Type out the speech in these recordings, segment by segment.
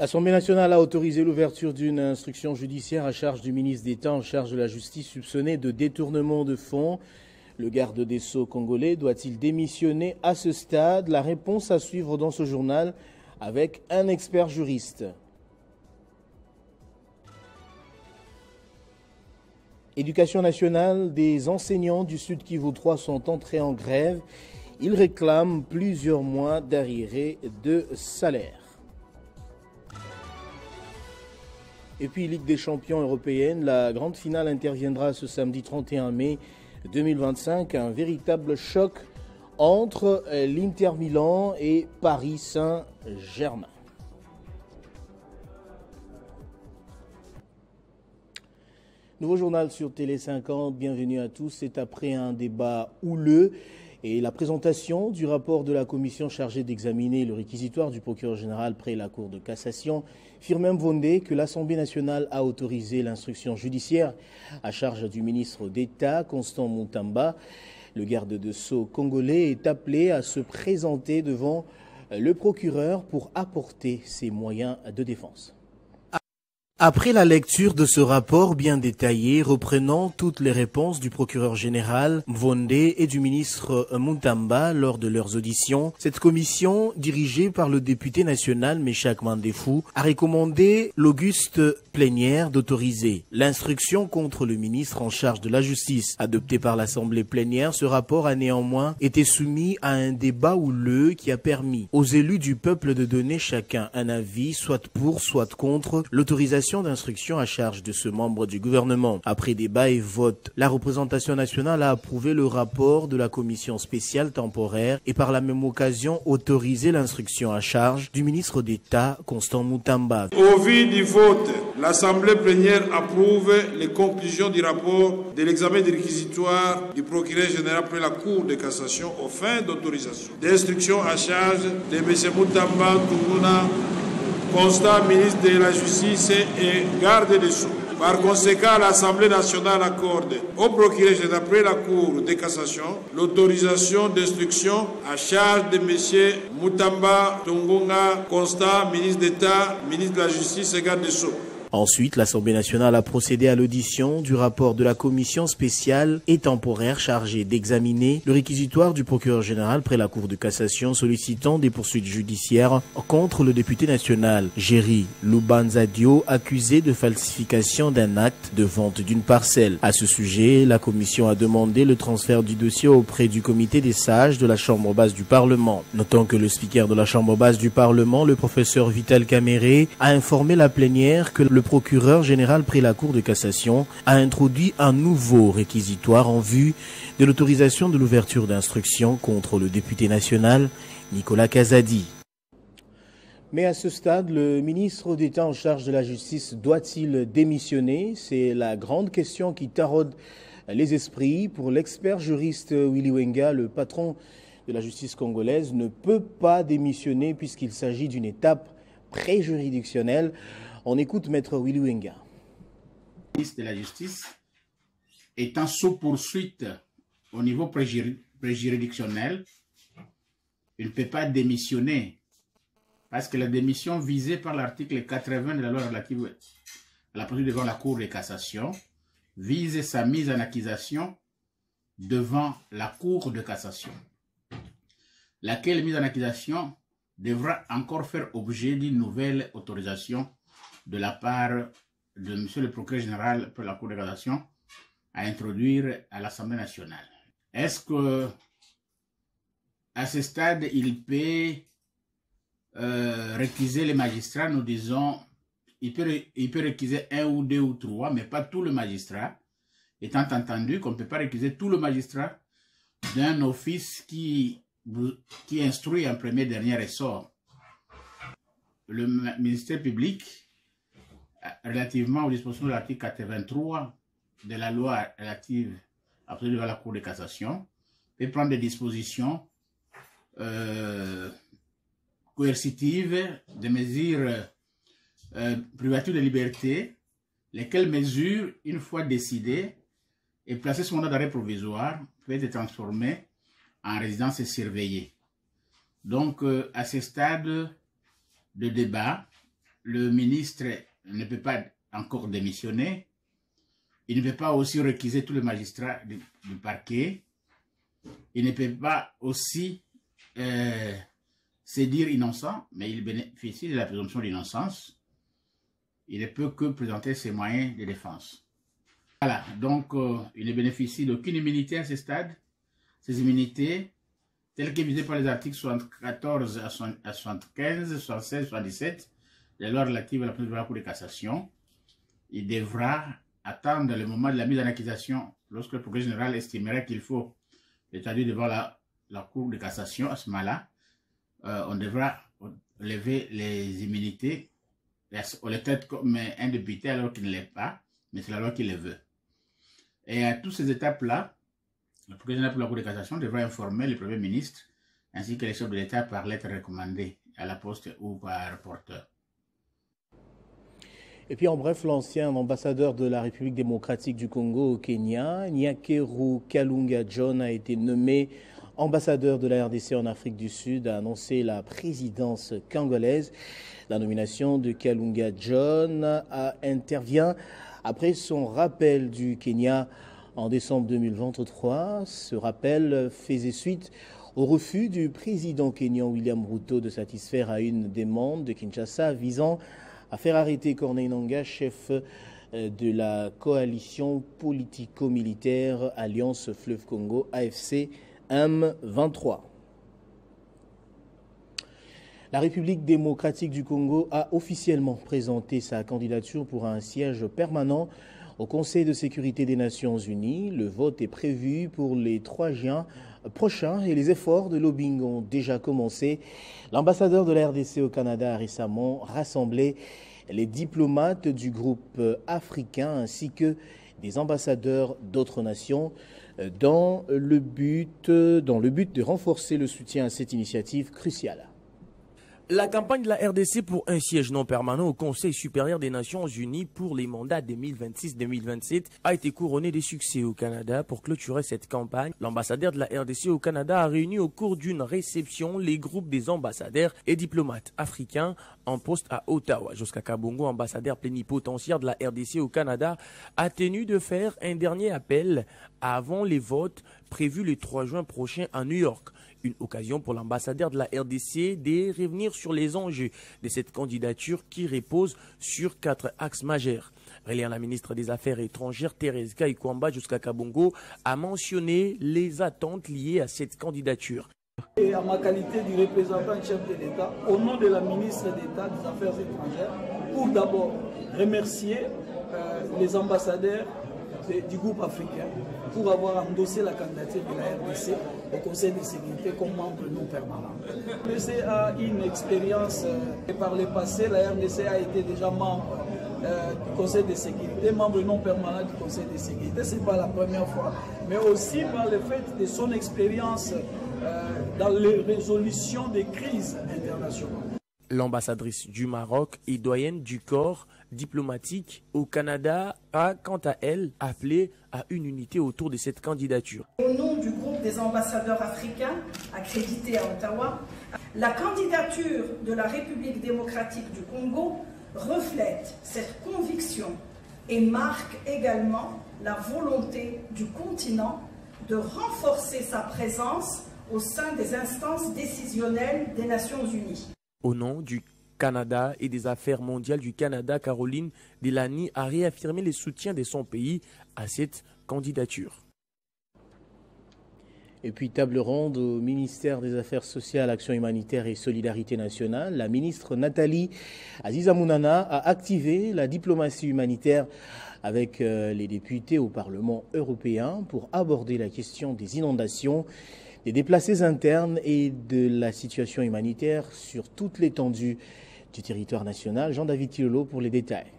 L'Assemblée nationale a autorisé l'ouverture d'une instruction judiciaire à charge du ministre d'État en charge de la justice soupçonné de détournement de fonds. Le garde des Sceaux congolais doit-il démissionner à ce stade? La réponse à suivre dans ce journal avec un expert juriste. Éducation nationale, des enseignants du Sud Kivu 3 sont entrés en grève. Ils réclament plusieurs mois d'arriérés de salaire. Et puis Ligue des champions européenne, la grande finale interviendra ce samedi 31 mai 2025. Un véritable choc entre l'Inter Milan et Paris Saint-Germain. Nouveau journal sur Télé 50, bienvenue à tous. C'est après un débat houleux et la présentation du rapport de la commission chargée d'examiner le réquisitoire du procureur général près la Cour de cassation, Firmin Mvonde, que l'Assemblée nationale a autorisé l'instruction judiciaire à charge du ministre d'État, Constant Mutamba. Le garde des Sceaux congolais est appelé à se présenter devant le procureur pour apporter ses moyens de défense. Après la lecture de ce rapport bien détaillé reprenant toutes les réponses du procureur général Mvonde et du ministre Mutamba lors de leurs auditions, cette commission, dirigée par le député national Meshak Mandefou, a recommandé l'auguste plénière d'autoriser l'instruction contre le ministre en charge de la justice. Adopté par l'Assemblée plénière, ce rapport a néanmoins été soumis à un débat houleux qui a permis aux élus du peuple de donner chacun un avis, soit pour, soit contre l'autorisation d'instruction à charge de ce membre du gouvernement. Après débat et vote, la représentation nationale a approuvé le rapport de la commission spéciale temporaire et par la même occasion autorisé l'instruction à charge du ministre d'État Constant Mutamba. Au vu du vote, l'Assemblée plénière approuve les conclusions du rapport de l'examen des réquisitoires du procureur général près la Cour de cassation aux fins d'autorisation d'instruction à charge de M. Mutamba Tunguna, Constant ministre de la Justice et garde des Sceaux. Par conséquent, l'Assemblée nationale accorde au procureur général près la Cour de cassation l'autorisation d'instruction à charge de M. Mutamba Tunguna, Constant ministre d'État, ministre de la Justice et garde des Sceaux. Ensuite, l'Assemblée nationale a procédé à l'audition du rapport de la commission spéciale et temporaire chargée d'examiner le réquisitoire du procureur général près la Cour de cassation sollicitant des poursuites judiciaires contre le député national Géry Lubanzadio, accusé de falsification d'un acte de vente d'une parcelle. À ce sujet, la commission a demandé le transfert du dossier auprès du comité des sages de la Chambre basse du Parlement. Notons que le speaker de la Chambre basse du Parlement, le professeur Vital Kamere, a informé la plénière que le procureur général près la Cour de cassation a introduit un nouveau réquisitoire en vue de l'autorisation de l'ouverture d'instruction contre le député national Nicolas Kazadi. Mais à ce stade, le ministre d'État en charge de la justice doit-il démissionner? C'est la grande question qui taraude les esprits. Pour l'expert juriste Willy Wenga, le patron de la justice congolaise ne peut pas démissionner puisqu'il s'agit d'une étape pré-juridictionnelle. On écoute Maître Willy Wenga. Le ministre de la Justice étant sous poursuite au niveau préjuridictionnel, il ne peut pas démissionner parce que la démission visée par l'article 80 de la loi relative à la procédure devant la Cour de cassation vise sa mise en accusation devant la Cour de cassation, laquelle mise en accusation devra encore faire objet d'une nouvelle autorisation de la part de M. le procureur général pour la Cour de cassation à introduire à l'Assemblée nationale. Est-ce que à ce stade, il peut réquiser les magistrats? Nous disons, il peut réquiser un ou deux ou trois, mais pas tout le magistrat, étant entendu qu'on ne peut pas réquiser tout le magistrat d'un office qui instruit en premier dernier ressort. Le ministère public, relativement aux dispositions de l'article 83 de la loi relative à la Cour de cassation, peut prendre des dispositions coercitives, des mesures privatives de liberté, lesquelles mesures, une fois décidées et placées sous mandat d'arrêt provisoire, peuvent être transformées en résidence surveillée. Donc, à ce stade de débat, le ministre ne peut pas encore démissionner. Il ne peut pas aussi récuser tous les magistrats du parquet. Il ne peut pas aussi se dire innocent, mais il bénéficie de la présomption d'innocence. Il ne peut que présenter ses moyens de défense. Voilà, donc il ne bénéficie d'aucune immunité à ce stade. Ces immunités, telles que visées par les articles 74 à 75, 76, 77, des lois relatives à la procédure de la Cour de cassation, il devra attendre le moment de la mise en accusation lorsque le procureur général estimera qu'il faut le traduire devant la Cour de cassation. À ce moment-là, on devra lever les immunités. On les traite comme un député alors qu'il ne l'est pas, mais c'est la loi qui le veut. Et à toutes ces étapes-là, le procureur général pour la Cour de cassation devra informer le Premier ministre ainsi que les chefs de l'État par lettre recommandée à la poste ou par rapporteur. Et puis en bref, l'ancien ambassadeur de la République démocratique du Congo au Kenya, Nyakeru Kalunga John, a été nommé ambassadeur de la RDC en Afrique du Sud, a annoncé la présidence congolaise. La nomination de Kalunga John intervient après son rappel du Kenya en décembre 2023. Ce rappel faisait suite au refus du président kenyan William Ruto de satisfaire à une demande de Kinshasa visant à faire arrêter Corneille Nangaa, chef de la coalition politico-militaire Alliance Fleuve Congo AFC M23. La République démocratique du Congo a officiellement présenté sa candidature pour un siège permanent au Conseil de sécurité des Nations Unies. Le vote est prévu pour les 3 juin prochains et les efforts de lobbying ont déjà commencé. L'ambassadeur de la RDC au Canada a récemment rassemblé les diplomates du groupe africain ainsi que des ambassadeurs d'autres nations dans le but de renforcer le soutien à cette initiative cruciale. La campagne de la RDC pour un siège non permanent au Conseil supérieur des Nations Unies pour les mandats 2026-2027 a été couronnée de succès au Canada. Pour clôturer cette campagne, l'ambassadeur de la RDC au Canada a réuni au cours d'une réception les groupes des ambassadeurs et diplomates africains en poste à Ottawa. Jusqu'à Kabongo, ambassadeur plénipotentiaire de la RDC au Canada, a tenu de faire un dernier appel avant les votes prévus le 3 juin prochain à New York. Une occasion pour l'ambassadeur de la RDC de revenir sur les enjeux de cette candidature qui repose sur 4 axes majeurs. Relayant la ministre des Affaires étrangères, Thérèse Kaikwamba jusqu'à Kabongo, a mentionné les attentes liées à cette candidature. Et à ma qualité du représentant chef de l'État, au nom de la ministre d'État des Affaires étrangères, pour d'abord remercier les ambassadeurs du groupe africain pour avoir endossé la candidature de la RDC au Conseil de sécurité comme membre non permanent. La RDC a une expérience et par le passé, la RDC a été déjà membre du Conseil de sécurité, membre non permanent du Conseil de sécurité. Ce n'est pas la première fois, mais aussi par le fait de son expérience dans les résolutions des crises internationales. L'ambassadrice du Maroc et doyenne du corps diplomatique au Canada a, quant à elle, appelé à une unité autour de cette candidature. Au nom du groupe des ambassadeurs africains accrédités à Ottawa, la candidature de la République démocratique du Congo reflète cette conviction et marque également la volonté du continent de renforcer sa présence au sein des instances décisionnelles des Nations Unies. Au nom du Canada et des Affaires mondiales du Canada, Caroline Delany a réaffirmé le soutien de son pays à cette candidature. Et puis table ronde au ministère des Affaires sociales, Action humanitaire et Solidarité nationale. La ministre Nathalie Aziza-Mounana a activé la diplomatie humanitaire avec les députés au Parlement européen pour aborder la question des inondations, des déplacés internes et de la situation humanitaire sur toute l'étendue du territoire national. Jean-David Tilolo pour les détails.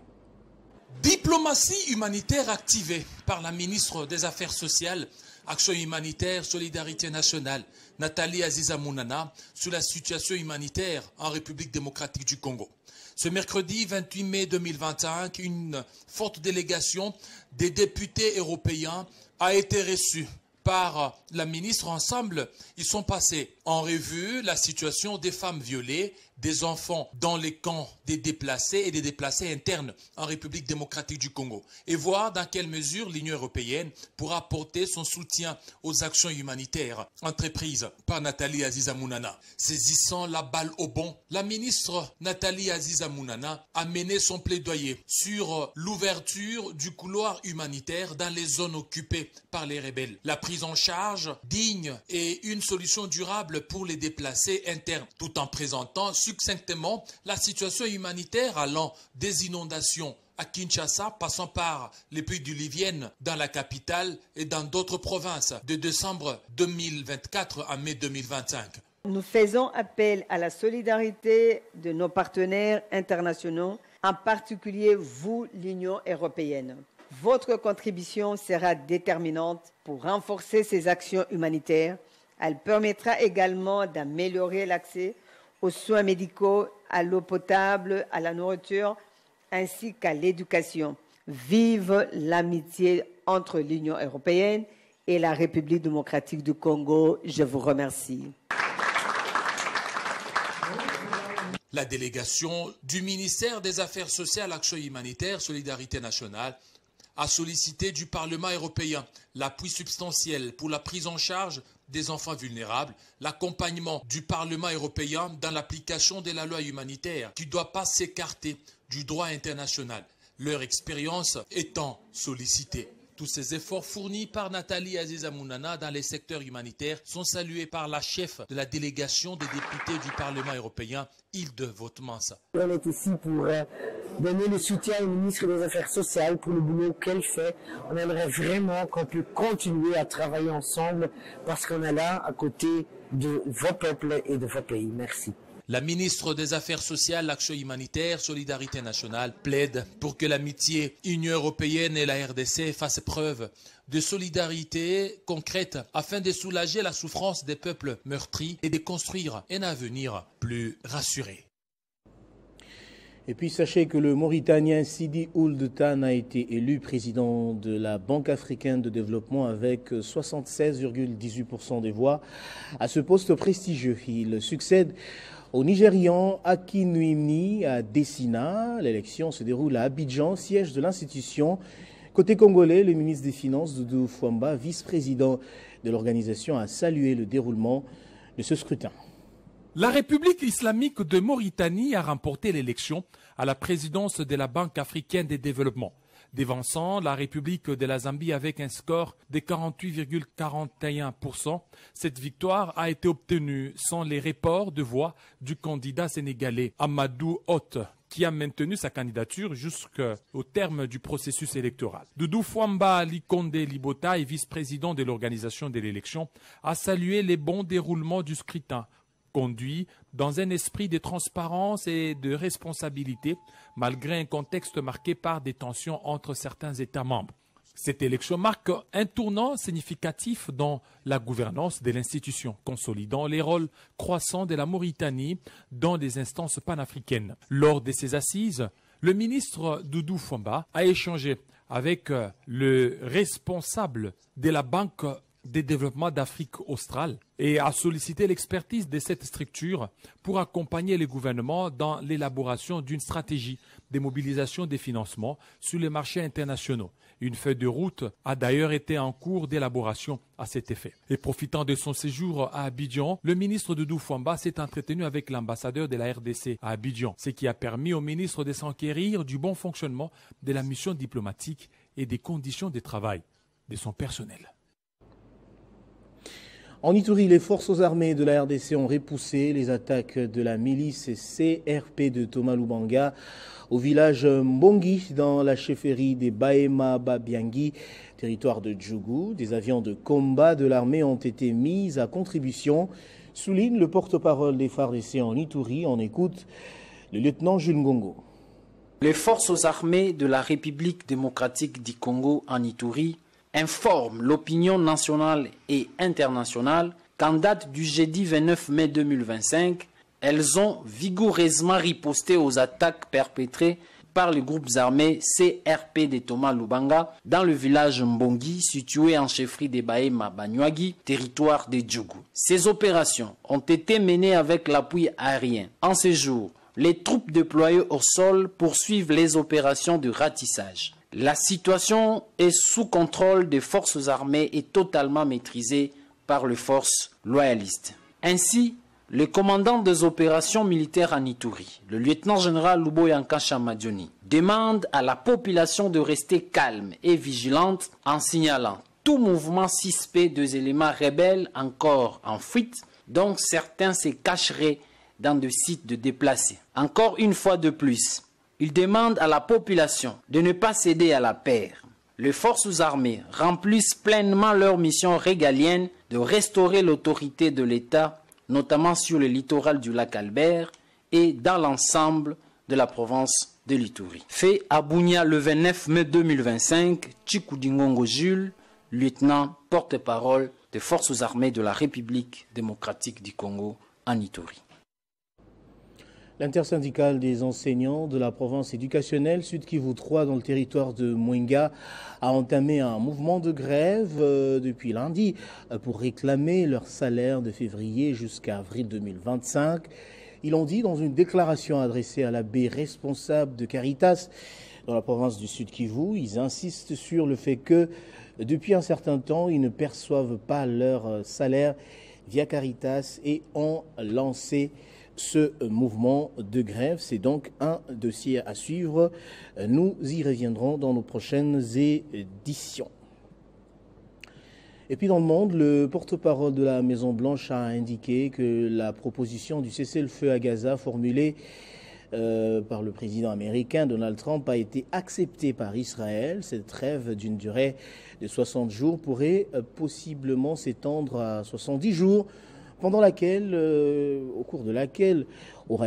Diplomatie humanitaire activée par la ministre des Affaires sociales, Action humanitaire, Solidarité nationale, Nathalie Aziza-Mounana, sur la situation humanitaire en République démocratique du Congo. Ce mercredi 28 mai 2025, une forte délégation des députés européens a été reçue par la ministre. Ensemble, ils sont passés en revue la situation des femmes violées, des enfants dans les camps des déplacés et des déplacés internes en République démocratique du Congo et voir dans quelle mesure l'Union européenne pourra apporter son soutien aux actions humanitaires entreprises par Nathalie Aziza Mounana. Saisissant la balle au bond, la ministre Nathalie Aziza Mounana a mené son plaidoyer sur l'ouverture du couloir humanitaire dans les zones occupées par les rebelles, la prise en charge digne et une solution durable pour les déplacés internes, tout en présentant succinctement la situation humanitaire allant des inondations à Kinshasa, passant par les pluies diluviennes dans la capitale et dans d'autres provinces de décembre 2024 à mai 2025. Nous faisons appel à la solidarité de nos partenaires internationaux, en particulier vous, l'Union européenne. Votre contribution sera déterminante pour renforcer ces actions humanitaires. Elle permettra également d'améliorer l'accès aux soins médicaux, à l'eau potable, à la nourriture, ainsi qu'à l'éducation. Vive l'amitié entre l'Union européenne et la République démocratique du Congo. Je vous remercie. La délégation du ministère des Affaires sociales, Action humanitaire, Solidarité nationale a sollicité du Parlement européen l'appui substantiel pour la prise en charge des enfants vulnérables, l'accompagnement du Parlement européen dans l'application de la loi humanitaire qui ne doit pas s'écarter du droit international, leur expérience étant sollicitée. Tous ces efforts fournis par Nathalie Aziza Mounana dans les secteurs humanitaires sont salués par la chef de la délégation des députés du Parlement européen, Hilde Votmans. On est ici pour donner le soutien au ministre des Affaires sociales pour le boulot qu'elle fait. On aimerait vraiment qu'on puisse continuer à travailler ensemble parce qu'on est là à côté de vos peuples et de vos pays. Merci. La ministre des Affaires sociales, l'Action humanitaire, Solidarité nationale plaide pour que l'amitié Union européenne et la RDC fassent preuve de solidarité concrète afin de soulager la souffrance des peuples meurtris et de construire un avenir plus rassuré. Et puis sachez que le Mauritanien Sidi Ould Tane a été élu président de la Banque africaine de développement avec 76,18% des voix. À ce poste prestigieux, il succède au Nigérian Akinwumi Adesina. L'élection se déroule à Abidjan, siège de l'institution. Côté congolais, le ministre des Finances, Doudou Fwamba, vice-président de l'organisation, a salué le déroulement de ce scrutin. La République islamique de Mauritanie a remporté l'élection à la présidence de la Banque africaine de développement, dévançant la République de la Zambie avec un score de 48,41%. Cette victoire a été obtenue sans les reports de voix du candidat sénégalais Amadou Hott, qui a maintenu sa candidature jusqu'au terme du processus électoral. Doudou Fwamba Likonde Libota, vice-président de l'organisation de l'élection, a salué les bons déroulements du scrutin, conduit dans un esprit de transparence et de responsabilité, malgré un contexte marqué par des tensions entre certains États membres. Cette élection marque un tournant significatif dans la gouvernance de l'institution, consolidant les rôles croissants de la Mauritanie dans des instances panafricaines. Lors de ces assises, le ministre Doudou Fwamba a échangé avec le responsable de la Banque de développement d'Afrique australe et a sollicité l'expertise de cette structure pour accompagner les gouvernements dans l'élaboration d'une stratégie de mobilisation des financements sur les marchés internationaux. Une feuille de route a d'ailleurs été en cours d'élaboration à cet effet. Et profitant de son séjour à Abidjan, le ministre Doudou Fwamba s'est entretenu avec l'ambassadeur de la RDC à Abidjan, ce qui a permis au ministre de s'enquérir du bon fonctionnement de la mission diplomatique et des conditions de travail de son personnel. En Ituri, les forces armées de la RDC ont repoussé les attaques de la milice CRP de Thomas Lubanga au village Mbongi dans la chefferie des Baema Babiangi, territoire de Djougou. Des avions de combat de l'armée ont été mis à contribution, souligne le porte-parole des FARDC en Ituri. On écoute le lieutenant Jules Ngongo. Les forces armées de la République démocratique du Congo en Ituri informe l'opinion nationale et internationale qu'en date du jeudi 29 mai 2025, elles ont vigoureusement riposté aux attaques perpétrées par les groupes armés CRP de Thomas Lubanga dans le village Mbongi situé en chefferie des Bahema Banyuagi, territoire des Djougou. Ces opérations ont été menées avec l'appui aérien. En ces jours, les troupes déployées au sol poursuivent les opérations de ratissage. La situation est sous contrôle des forces armées et totalement maîtrisée par les forces loyalistes. Ainsi, le commandant des opérations militaires en Ituri, le lieutenant-général Luboyanka Chamadioni, demande à la population de rester calme et vigilante en signalant tout mouvement suspect des éléments rebelles encore en fuite, dont certains se cacheraient dans des sites de déplacés. Encore une fois de plus, il demande à la population de ne pas céder à la peur. Les forces armées remplissent pleinement leur mission régalienne de restaurer l'autorité de l'État, notamment sur le littoral du lac Albert et dans l'ensemble de la province de l'Ituri. Fait à Bunia le 29 mai 2025, Chikudingongo Jules, lieutenant porte-parole des forces armées de la République démocratique du Congo en Ituri. L'intersyndicale des enseignants de la province éducationnelle Sud Kivu 3 dans le territoire de Mwenga a entamé un mouvement de grève depuis lundi pour réclamer leur salaire de février jusqu'à avril 2025. Ils l'ont dit dans une déclaration adressée à l'abbé responsable de Caritas dans la province du Sud Kivu. Ils insistent sur le fait que depuis un certain temps, ils ne perçoivent pas leur salaire via Caritas et ont lancé ce mouvement de grève. C'est donc un dossier à suivre. Nous y reviendrons dans nos prochaines éditions. Et puis dans le monde, le porte-parole de la Maison-Blanche a indiqué que la proposition du cessez-le-feu à Gaza formulée par le président américain Donald Trump a été acceptée par Israël. Cette trêve d'une durée de 60 jours pourrait possiblement s'étendre à 70 jours, pendant laquelle, au cours de laquelle auront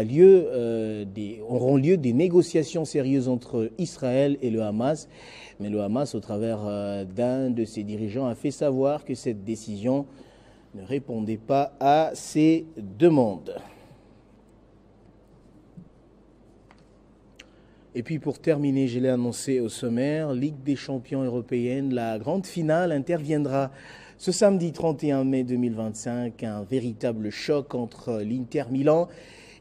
lieu des négociations sérieuses entre Israël et le Hamas. Mais le Hamas, au travers d'un de ses dirigeants, a fait savoir que cette décision ne répondait pas à ses demandes. Et puis pour terminer, je l'ai annoncé au sommaire, Ligue des champions européenne, la grande finale interviendra ce samedi 31 mai 2025, un véritable choc entre l'Inter Milan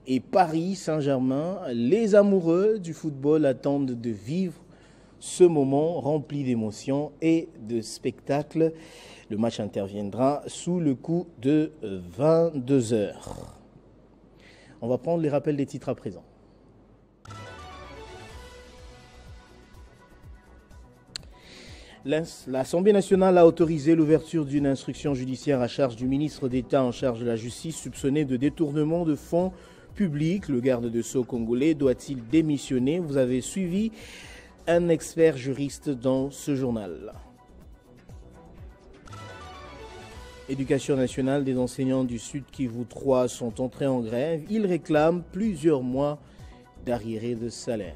et Paris Saint-Germain. Les amoureux du football attendent de vivre ce moment rempli d'émotions et de spectacles. Le match interviendra sous le coup de 22 h. On va prendre les rappels des titres à présent. L'Assemblée nationale a autorisé l'ouverture d'une instruction judiciaire à charge du ministre d'État en charge de la justice soupçonné de détournement de fonds publics. Le garde de Sceaux congolais doit-il démissionner? Vous avez suivi un expert juriste dans ce journal. Éducation nationale des enseignants du Sud Kivu 3 sont entrés en grève. Ils réclament plusieurs mois d'arriérés de salaire.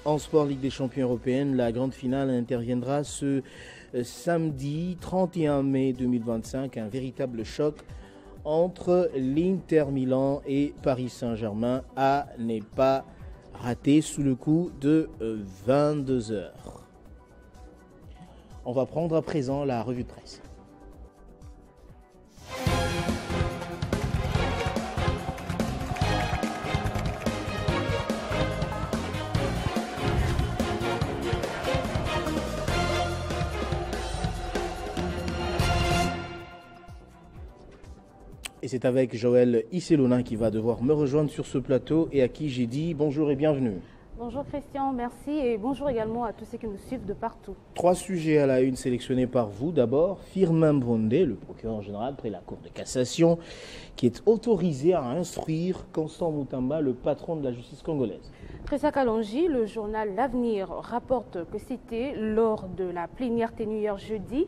En sport, Ligue des champions européenne, la grande finale interviendra ce samedi 31 mai 2025. Un véritable choc entre l'Inter Milan et Paris Saint-Germain à ne pas rater sous le coup de 22 h. On va prendre à présent la revue de presse. Et c'est avec Joël Isselona qui va devoir me rejoindre sur ce plateau et à qui j'ai dit bonjour et bienvenue. Bonjour Christian, merci et bonjour également à tous ceux qui nous suivent de partout. 3 sujets à la une sélectionnés par vous. D'abord, Firmin Mbonde, le procureur général près la Cour de cassation, qui est autorisé à instruire Constant Moutamba, le patron de la justice congolaise. Tressa Kalonji, le journal L'Avenir rapporte que c'était lors de la plénière tenue hier jeudi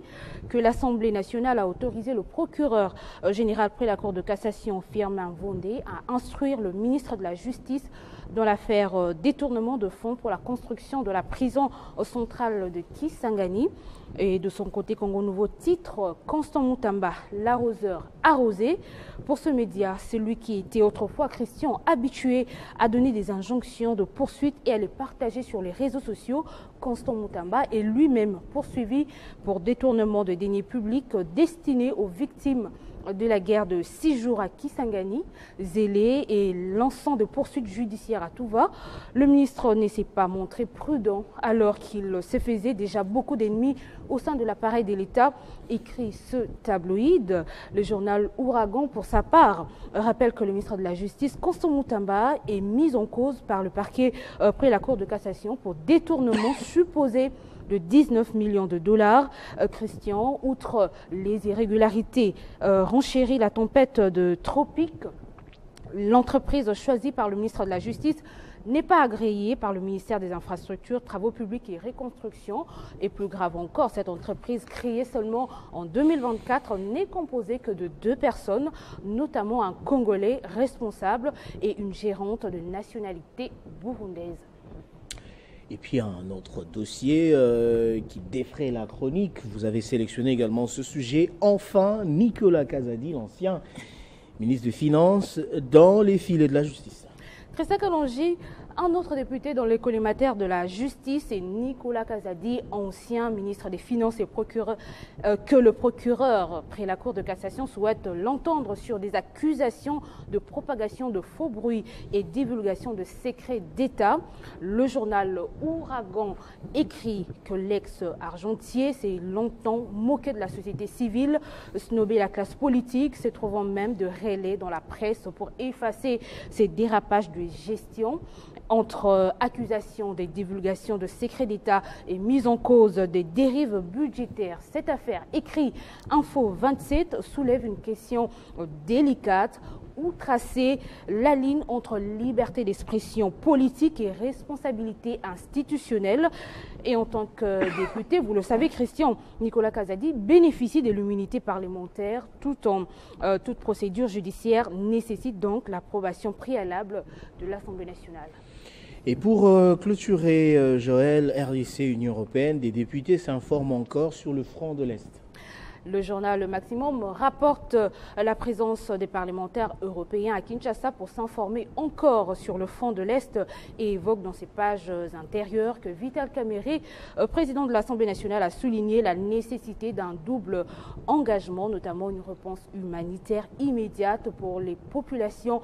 que l'Assemblée nationale a autorisé le procureur général près la Cour de cassation Firmin Mbonde à instruire le ministre de la Justice dans l'affaire détournement détournement de fonds pour la construction de la prison centrale de Kisangani. Et de son côté, Congo Nouveau titre Constant Mutamba, l'arroseur arrosé. Pour ce média, c'est lui qui était autrefois Christian, habitué à donner des injonctions de poursuite et à les partager sur les réseaux sociaux. Constant Mutamba est lui-même poursuivi pour détournement de deniers publics destinés aux victimes de la guerre de 6 jours à Kisangani, zélé et lançant de poursuites judiciaires à tout va. Le ministre ne s'est pas montré prudent alors qu'il se faisait déjà beaucoup d'ennemis au sein de l'appareil de l'État, écrit ce tabloïd. Le journal Ouragan, pour sa part, rappelle que le ministre de la Justice, Constant Mutamba, est mis en cause par le parquet près la Cour de cassation pour détournement supposé de 19 millions de dollars. Christian, outre les irrégularités, renchérit la tempête de Tropique. L'entreprise choisie par le ministre de la Justice n'est pas agréée par le ministère des Infrastructures, Travaux publics et Reconstruction. Et plus grave encore, cette entreprise créée seulement en 2024 n'est composée que de 2 personnes, notamment un Congolais responsable et une gérante de nationalité burundaise. Et puis un autre dossier qui défraie la chronique. Vous avez sélectionné également ce sujet. Enfin, Nicolas Kazadi, l'ancien ministre des Finances, dans les filets de la justice. Christa Kalonji, un autre député dans les collimateur de la justice, et Nicolas Kazadi, ancien ministre des Finances et procureur, que le procureur près la Cour de cassation souhaite l'entendre sur des accusations de propagation de faux bruits et divulgation de secrets d'État. Le journal Ouragan écrit que l'ex-argentier s'est longtemps moqué de la société civile, snobé la classe politique, se trouvant même de relais dans la presse pour effacer ces dérapages de gestion. Entre accusations des divulgations de secrets d'État et mise en cause des dérives budgétaires, cette affaire, écrit Info 27, soulève une question délicate. Où tracer la ligne entre liberté d'expression politique et responsabilité institutionnelle? Et en tant que député, vous le savez, Christian, Nicolas Kazadi bénéficie de l'immunité parlementaire. Toute procédure judiciaire nécessite donc l'approbation préalable de l'Assemblée nationale. Et pour clôturer, Joël, RDC, Union européenne, des députés s'informent encore sur le front de l'Est. Le journal Maximum rapporte la présence des parlementaires européens à Kinshasa pour s'informer encore sur le front de l'Est et évoque dans ses pages intérieures que Vital Kamerhe, président de l'Assemblée nationale, a souligné la nécessité d'un double engagement, notamment une réponse humanitaire immédiate pour les populations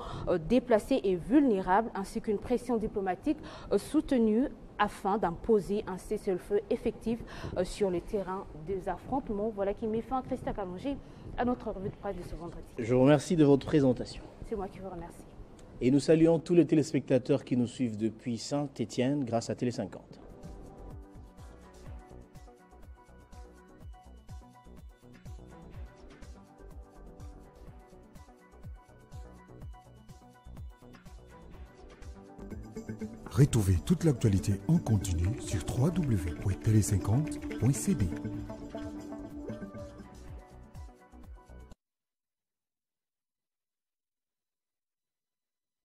déplacées et vulnérables, ainsi qu'une pression diplomatique soutenue afin d'imposer un cessez-le-feu effectif sur le terrain des affrontements. Voilà qui met fin, Christa Kalonji, à notre revue de presse de ce vendredi. Je vous remercie de votre présentation. C'est moi qui vous remercie. Et nous saluons tous les téléspectateurs qui nous suivent depuis Saint-Étienne grâce à Télé 50. Retrouvez toute l'actualité en continu sur www.tele50.cd.